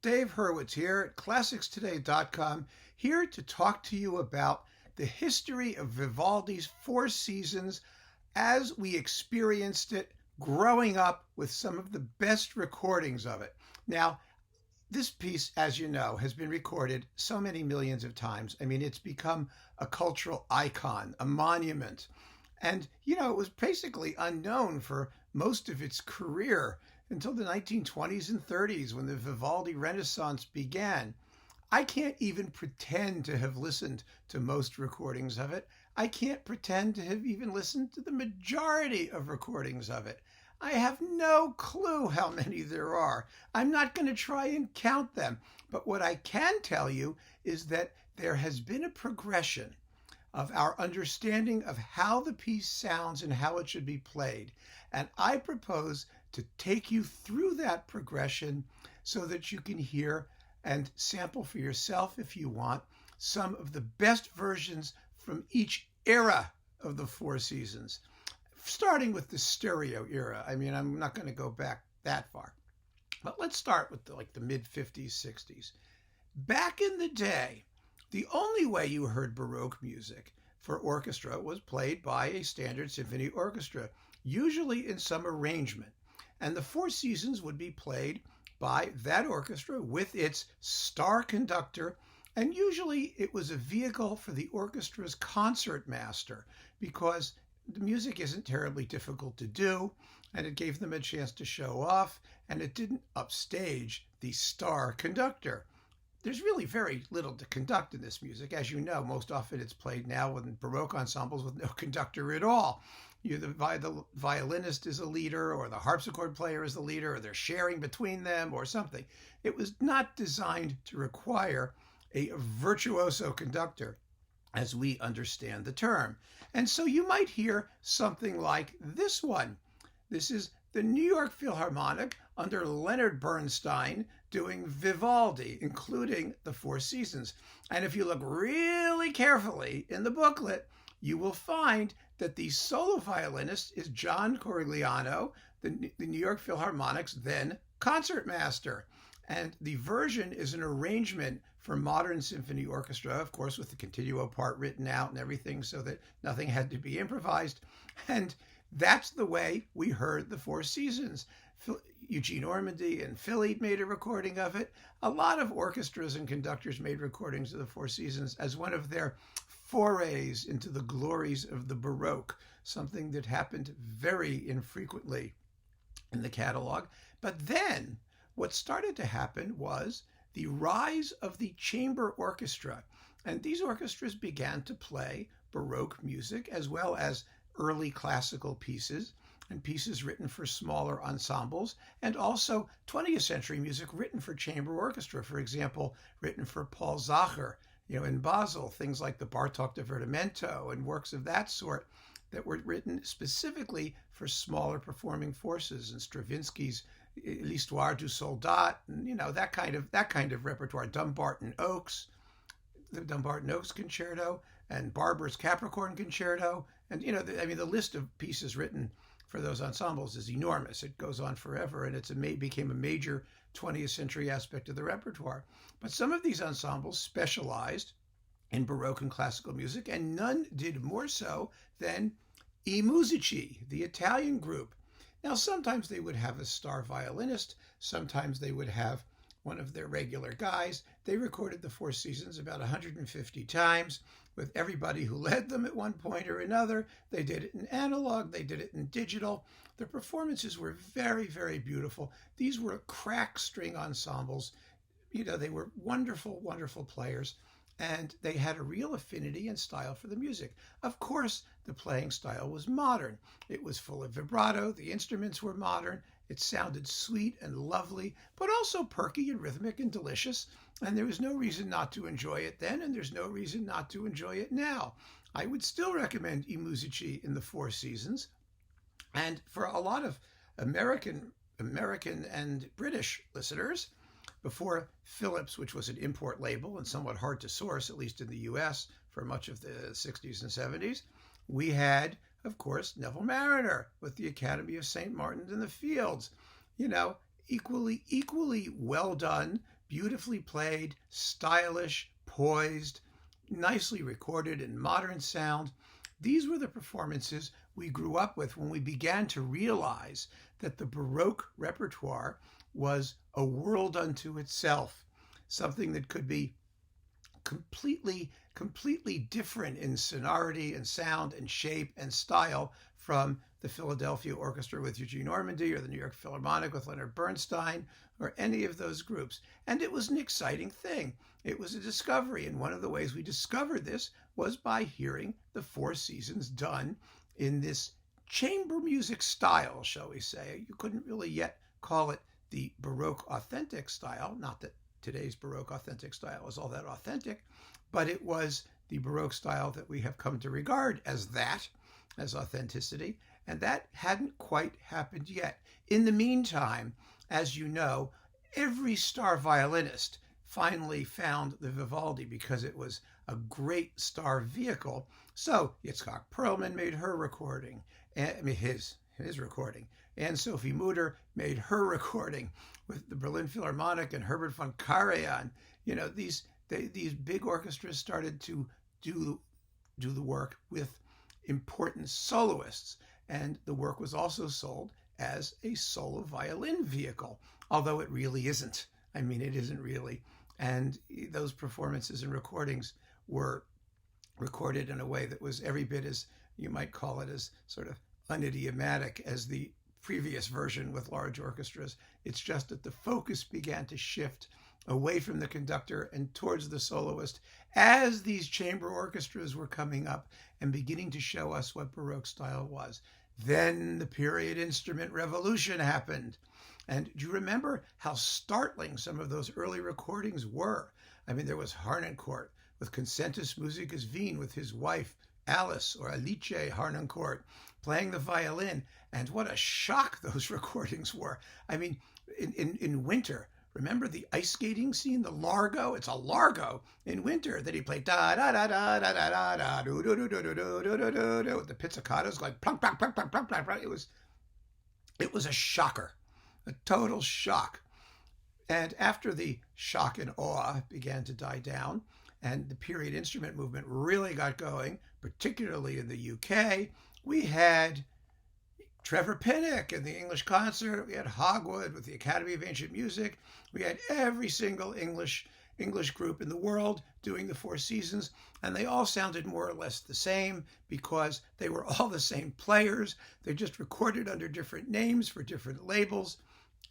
Dave Hurwitz here at ClassicsToday.com, here to talk to you about the history of Vivaldi's Four Seasons as we experienced it growing up with some of the best recordings of it. Now, this piece, as you know, has been recorded so many millions of times. I mean, it's become a cultural icon, a monument. And, it was basically unknown for most of its career until the 1920s and 30s when the Vivaldi Renaissance began. I can't even pretend to have listened to most recordings of it. I can't pretend to have even listened to the majority of recordings of it. I have no clue how many there are. I'm not going to try and count them. But what I can tell you is that there has been a progression of our understanding of how the piece sounds and how it should be played. And I propose to take you through that progression so that you can hear and sample for yourself, if you want, some of the best versions from each era of the Four Seasons, starting with the stereo era. I mean, I'm not going to go back that far, but let's start with the mid-50s, 60s. Back in the day, the only way you heard Baroque music for orchestra was played by a standard symphony orchestra, usually in some arrangement. And the Four Seasons would be played by that orchestra with its star conductor, and usually it was a vehicle for the orchestra's concertmaster because the music isn't terribly difficult to do, and it gave them a chance to show off, and it didn't upstage the star conductor. There's really very little to conduct in this music. As you know, most often it's played now in Baroque ensembles with no conductor at all. The violinist is a leader, or the harpsichord player is the leader, or they're sharing between them or something. It was not designed to require a virtuoso conductor as we understand the term. And so you might hear something like this one. This is the New York Philharmonic under Leonard Bernstein doing Vivaldi, including the Four Seasons. And if you look really carefully in the booklet, you will find that the solo violinist is John Corigliano, the New York Philharmonic's then concertmaster. And the version is an arrangement for modern symphony orchestra, of course, with the continuo part written out and everything so that nothing had to be improvised. And that's the way we heard the Four Seasons. Eugene Ormandy and Philly made a recording of it. A lot of orchestras and conductors made recordings of the Four Seasons as one of their forays into the glories of the Baroque, something that happened very infrequently in the catalog. But then what started to happen was the rise of the chamber orchestra. And these orchestras began to play Baroque music as well as early classical pieces and pieces written for smaller ensembles, and also 20th century music written for chamber orchestra, for example, written for Paul Zacher, in Basel, things like the Bartók Divertimento and works of that sort that were written specifically for smaller performing forces, and Stravinsky's L'Histoire du Soldat, and that kind of repertoire. Dumbarton Oaks, the Dumbarton Oaks Concerto, and Barber's Capricorn Concerto, and the list of pieces written for those ensembles is enormous. It goes on forever, and became a major 20th century aspect of the repertoire. But some of these ensembles specialized in Baroque and classical music, and none did more so than I Musici, the Italian group. Now, sometimes they would have a star violinist, sometimes they would have one of their regular guys. They recorded the Four Seasons about 150 times with everybody who led them at one point or another. They did it in analog, they did it in digital. Their performances were very, very beautiful. These were crack string ensembles. They were wonderful, wonderful players, and they had a real affinity and style for the music. Of course, the playing style was modern. It was full of vibrato, the instruments were modern, it sounded sweet and lovely, but also perky and rhythmic and delicious, and there was no reason not to enjoy it then, and there's no reason not to enjoy it now. I would still recommend I Musici in the Four Seasons, and for a lot of American and British listeners, before Philips, which was an import label and somewhat hard to source, at least in the US, for much of the 60s and 70s, we had, of course, Neville Marriner with the Academy of St. Martin in the Fields. Equally well done, beautifully played, stylish, poised, nicely recorded in modern sound. These were the performances we grew up with when we began to realize that the Baroque repertoire was a world unto itself, something that could be completely different in sonority and sound and shape and style from the Philadelphia Orchestra with Eugene Ormandy or the New York Philharmonic with Leonard Bernstein or any of those groups. And it was an exciting thing. It was a discovery. And one of the ways we discovered this was by hearing the Four Seasons done in this chamber music style, shall we say. You couldn't really yet call it the Baroque authentic style, not that today's Baroque authentic style is all that authentic, but it was the Baroque style that we have come to regard as that, as authenticity, and that hadn't quite happened yet. In the meantime, as you know, every star violinist finally found the Vivaldi because it was a great star vehicle. So Yitzhak Perlman made her recording, his recording, and Sophie Mutter made her recording with the Berlin Philharmonic and Herbert von Karajan. You know, these big orchestras started to do the work with important soloists, and the work was also sold as a solo violin vehicle, although it really isn't. I mean, it isn't really. And those performances and recordings were recorded in a way that was every bit as, you might call it, as sort of unidiomatic as the previous version with large orchestras. It's just that the focus began to shift away from the conductor and towards the soloist as these chamber orchestras were coming up and beginning to show us what Baroque style was. Then the period instrument revolution happened. And do you remember how startling some of those early recordings were? I mean, there was Harnoncourt with Concentus Musicus Wien with his wife, Alice, or Alice Harnoncourt, playing the violin. And what a shock those recordings were. I mean, in Winter, remember the ice skating scene, the Largo? It's a Largo in Winter that he played da da da da da da da da do do do do do do do do do with the pizzicatos going plunk plunk plunk plunk plunk plunk. It was a shocker, a total shock. And after the shock and awe began to die down, and the period instrument movement really got going, particularly in the UK, we had Trevor Pinnock in the English Concert. We had Hogwood with the Academy of Ancient Music. We had every single English group in the world doing the Four Seasons, and they all sounded more or less the same because they were all the same players. They just recorded under different names for different labels,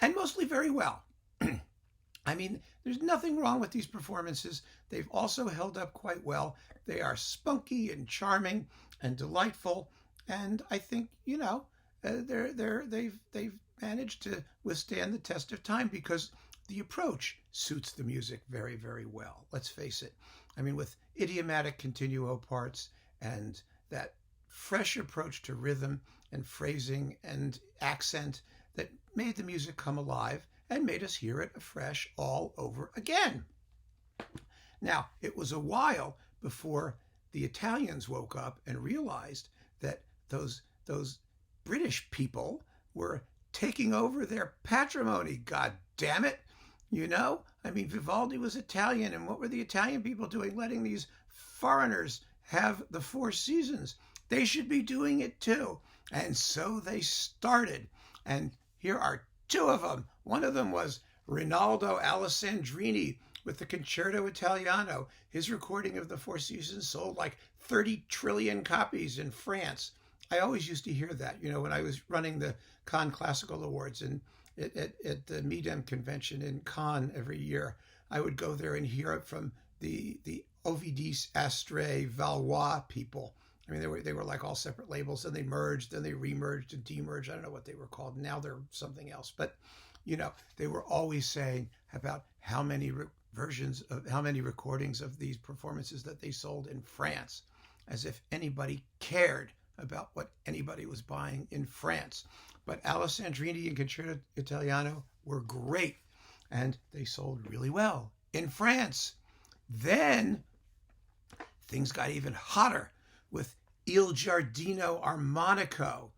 and mostly very well. I mean, there's nothing wrong with these performances. They've also held up quite well. They are spunky and charming and delightful, and I think, you know, they've managed to withstand the test of time because the approach suits the music very, very well. Let's face it. I mean, with idiomatic continuo parts and that fresh approach to rhythm and phrasing and accent that made the music come alive and made us hear it afresh all over again. Now, it was a while before the Italians woke up and realized that those British people were taking over their patrimony. God damn it. You know, I mean, Vivaldi was Italian, and what were the Italian people doing, letting these foreigners have the Four Seasons? They should be doing it too. And so they started. And here are two of them. One of them was Rinaldo Alessandrini with the Concerto Italiano. His recording of the Four Seasons sold like 30 trillion copies in France. I always used to hear that, you know, when I was running the Cannes Classical Awards and at the MIDEM convention in Cannes every year. I would go there and hear it from the Ovidis, Astre, Valois people. I mean, they were like all separate labels, and they merged, then they remerged and demerged. I don't know what they were called. Now they're something else. But, you know, they were always saying about how many how many recordings of these performances that they sold in France, as if anybody cared about what anybody was buying in France. But Alessandrini and Concerto Italiano were great, and they sold really well in France. Then things got even hotter with Il Giardino Armonico.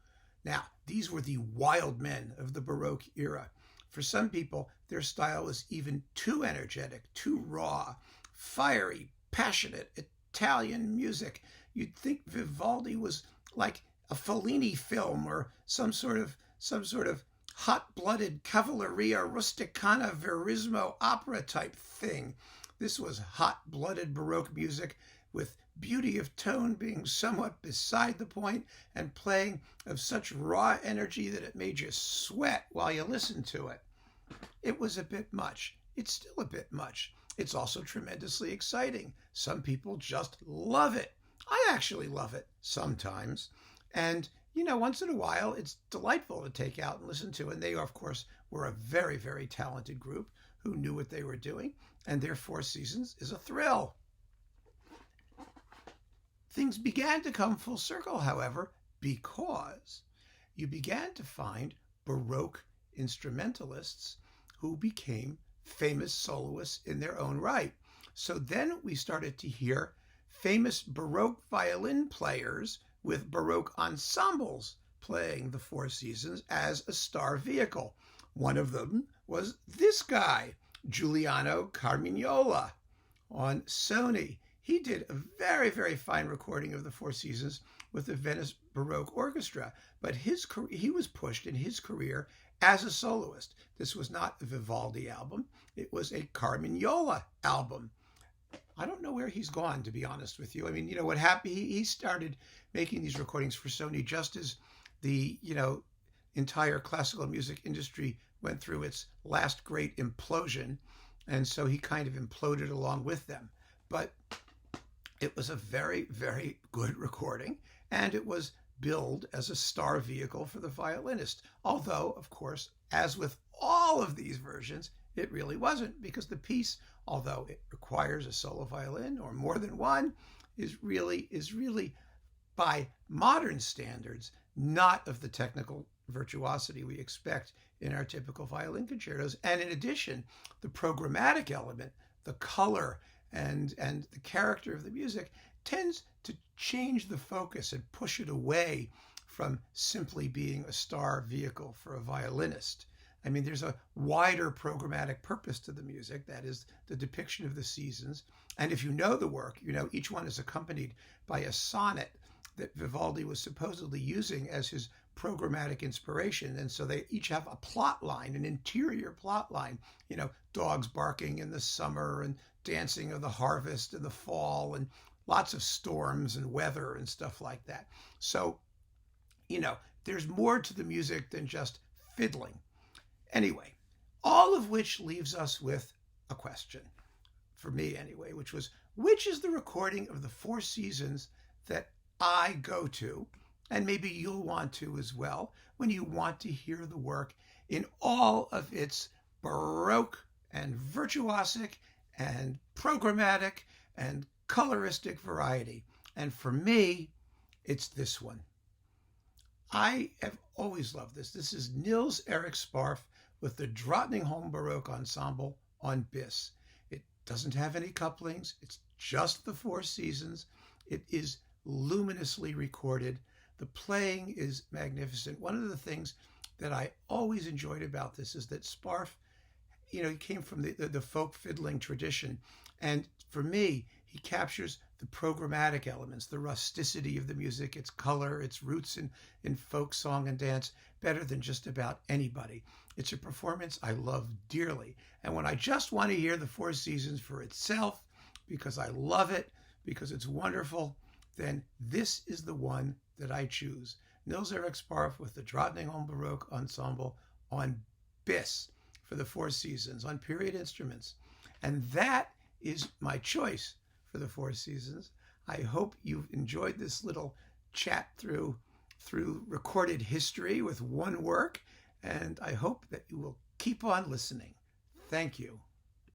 Now, these were the wild men of the Baroque era. For some people, their style was even too energetic, too raw, fiery, passionate, Italian music. You'd think Vivaldi was like a Fellini film or some sort of hot-blooded cavalleria rusticana verismo opera type thing. This was hot-blooded Baroque music with beauty of tone being somewhat beside the point and playing of such raw energy that it made you sweat while you listened to it. It was a bit much. It's still a bit much. It's also tremendously exciting. Some people just love it. I actually love it sometimes. And, once in a while, it's delightful to take out and listen to. And they, of course, were a very, very talented group who knew what they were doing. And their Four Seasons is a thrill. Things began to come full circle, however, because you began to find Baroque instrumentalists who became famous soloists in their own right. So then we started to hear famous Baroque violin players with Baroque ensembles playing the Four Seasons as a star vehicle. One of them was this guy, Giuliano Carmignola, on Sony. He did a very, very fine recording of the Four Seasons with the Venice Baroque Orchestra, but he was pushed in his career as a soloist. This was not a Vivaldi album. It was a Carmignola album. I don't know where he's gone, to be honest with you. I mean, what happened? He started making these recordings for Sony just as the, entire classical music industry went through its last great implosion. And so he kind of imploded along with them. But it was a very, very good recording. And it was billed as a star vehicle for the violinist. Although, of course, as with all of these versions, it really wasn't, because the piece, although it requires a solo violin or more than one, is really by modern standards not of the technical virtuosity we expect in our typical violin concertos. And in addition, the programmatic element, the color and the character of the music tends to change the focus and push it away from simply being a star vehicle for a violinist. I mean, there's a wider programmatic purpose to the music, that is the depiction of the seasons. And if you know the work, each one is accompanied by a sonnet that Vivaldi was supposedly using as his programmatic inspiration. And so they each have a plot line, an interior plot line, dogs barking in the summer and dancing of the harvest in the fall and lots of storms and weather and stuff like that. So, there's more to the music than just fiddling. Anyway, all of which leaves us with a question, for me anyway, which is the recording of the Four Seasons that I go to, and maybe you'll want to as well, when you want to hear the work in all of its Baroque and virtuosic and programmatic and coloristic variety. And for me, it's this one. I have always loved this. This is Niels Erik Sparf with the Drottningholm Baroque Ensemble on Bis. It doesn't have any couplings. It's just the Four Seasons. It is luminously recorded. The playing is magnificent. One of the things that I always enjoyed about this is that Sparf, he came from the folk fiddling tradition. And for me, he captures the programmatic elements, the rusticity of the music, its color, its roots in folk song and dance, better than just about anybody. It's a performance I love dearly. And when I just want to hear the Four Seasons for itself, because I love it, because it's wonderful, then this is the one that I choose. Niels Erik Sparf with the Drottningholm Baroque Ensemble on Bis for the Four Seasons on period instruments. And that is my choice for the Four Seasons. I hope you've enjoyed this little chat through recorded history with one work, and I hope that you will keep on listening. Thank you.